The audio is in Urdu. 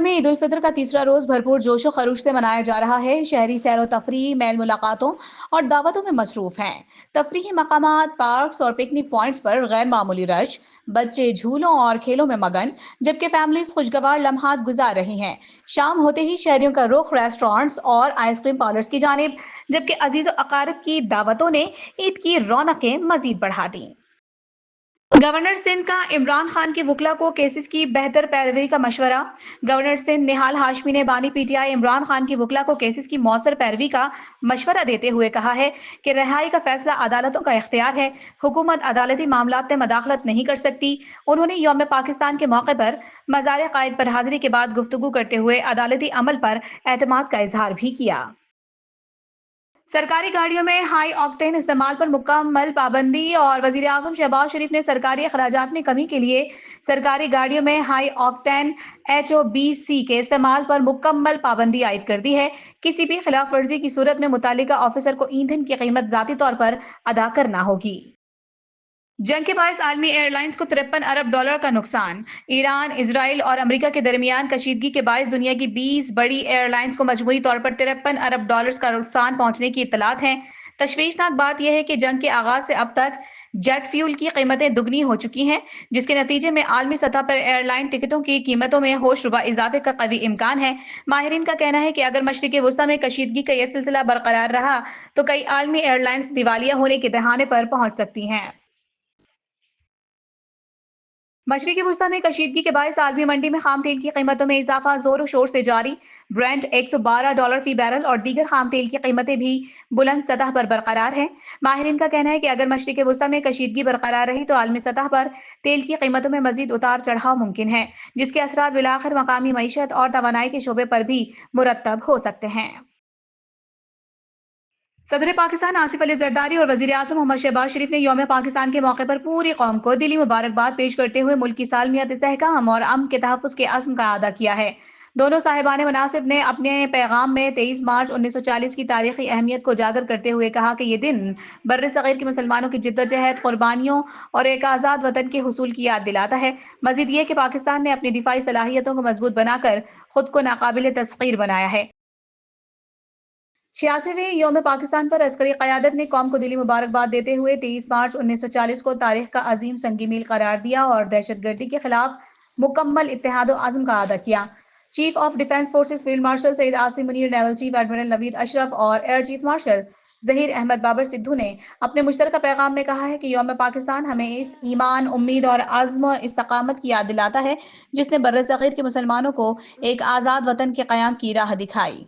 میں عید الفطر کا تیسرا روز بھرپور جوش و خروش سے منایا جا رہا ہے۔ شہری سیر و تفریح، میل ملاقاتوں اور دعوتوں میں مصروف ہیں۔ تفریحی مقامات، پارکس اور پکنک پوائنٹس پر غیر معمولی رش، بچے جھولوں اور کھیلوں میں مگن، جبکہ فیملیز خوشگوار لمحات گزار رہی ہیں۔ شام ہوتے ہی شہریوں کا رخ ریسٹورانٹس اور آئس کریم پارلرز کی جانب، جبکہ عزیز و اقارب کی دعوتوں نے عید کی رونقیں مزید بڑھا دیں۔ گورنر سندھ کا عمران خان کے وکلا کو کیسز کی بہتر پیروی کا مشورہ۔ گورنر سندھ نہال ہاشمی نے بانی P T I Imran Khan کے وکلا کو کیسز کی مؤثر پیروی کا مشورہ دیتے ہوئے کہا ہے کہ رہائی کا فیصلہ عدالتوں کا اختیار ہے، حکومت عدالتی معاملات میں مداخلت نہیں کر سکتی۔ انہوں نے یوم پاکستان کے موقع پر مزار قائد پر حاضری کے بعد گفتگو کرتے ہوئے عدالتی عمل پر اعتماد کا اظہار بھی کیا۔ سرکاری گاڑیوں میں ہائی آکٹین استعمال پر مکمل پابندی اور وزیر اعظم شہباز شریف نے سرکاری اخراجات میں کمی کے لیے سرکاری گاڑیوں میں ہائی آکٹین HOBC کے استعمال پر مکمل پابندی عائد کر دی ہے۔ کسی بھی خلاف ورزی کی صورت میں متعلقہ آفیسر کو ایندھن کی قیمت ذاتی طور پر ادا کرنا ہوگی۔ جنگ کے باعث عالمی ایئر لائنز کو 53 ارب ڈالر کا نقصان۔ ایران، اسرائیل اور امریکہ کے درمیان کشیدگی کے باعث دنیا کی 20 بڑی ایئر لائنز کو مجموعی طور پر 53 ارب ڈالرز کا نقصان پہنچنے کی اطلاعات ہیں۔ تشویشناک بات یہ ہے کہ جنگ کے آغاز سے اب تک جیٹ فیول کی قیمتیں دگنی ہو چکی ہیں، جس کے نتیجے میں عالمی سطح پر ایئر لائن ٹکٹوں کی قیمتوں میں ہوش ربا اضافے کا قوی امکان ہے۔ ماہرین کا کہنا ہے کہ اگر مشرق وسطی میں کشیدگی کا یہ سلسلہ برقرار رہا تو کئی عالمی ایئر لائنز دیوالیہ ہونے کے دہانے پر پہنچ سکتی ہیں۔ مشرقی وسطی میں کشیدگی کے باعث عالمی منڈی میں خام تیل کی قیمتوں میں اضافہ زور و شور سے جاری۔ برنٹ 112 ڈالر فی بیرل اور دیگر خام تیل کی قیمتیں بھی بلند سطح پر برقرار ہیں۔ ماہرین کا کہنا ہے کہ اگر مشرق وسطی میں کشیدگی برقرار رہی تو عالمی سطح پر تیل کی قیمتوں میں مزید اتار چڑھاؤ ممکن ہے، جس کے اثرات بالآخر مقامی معیشت اور توانائی کے شعبے پر بھی مرتب ہو سکتے ہیں۔ صدر پاکستان آصف علی زرداری اور وزیر اعظم محمد شہباز شریف نے یوم پاکستان کے موقع پر پوری قوم کو دلی مبارکباد پیش کرتے ہوئے ملک کی سالمیت، استحکام اور امن کے تحفظ کے عزم کا اعادہ کیا ہے۔ دونوں صاحبان مناصب نے اپنے پیغام میں 23 مارچ 1940 کی تاریخی اہمیت کو اجاگر کرتے ہوئے کہا کہ یہ دن بر صغیر کے مسلمانوں کی جدوجہد، قربانیوں اور ایک آزاد وطن کے حصول کی یاد دلاتا ہے۔ مزید یہ کہ پاکستان نے اپنی دفاعی صلاحیتوں کو مضبوط بنا کر خود کو ناقابل تسخیر بنایا ہے۔ 86ویں یوم پاکستان پر عسکری قیادت نے قوم کو دلی مبارکباد دیتے ہوئے 23 مارچ 1940 کو تاریخ کا عظیم سنگی میل قرار دیا اور دہشت گردی کے خلاف مکمل اتحاد و عزم کا اعادہ کیا۔ Chief of defence forces field marshal Syed Asim Munir, naval chief admiral Naveed Ashraf اور air chief marshal Zaheer Ahmed Babar Sidhu نے اپنے مشترکہ پیغام میں کہا ہے کہ یوم پاکستان ہمیں اس ایمان، امید اور عزم و استقامت کی یاد دلاتا ہے جس نے بر صغیر کے مسلمانوں کو ایک آزاد وطن کے قیام کی راہ دکھائی۔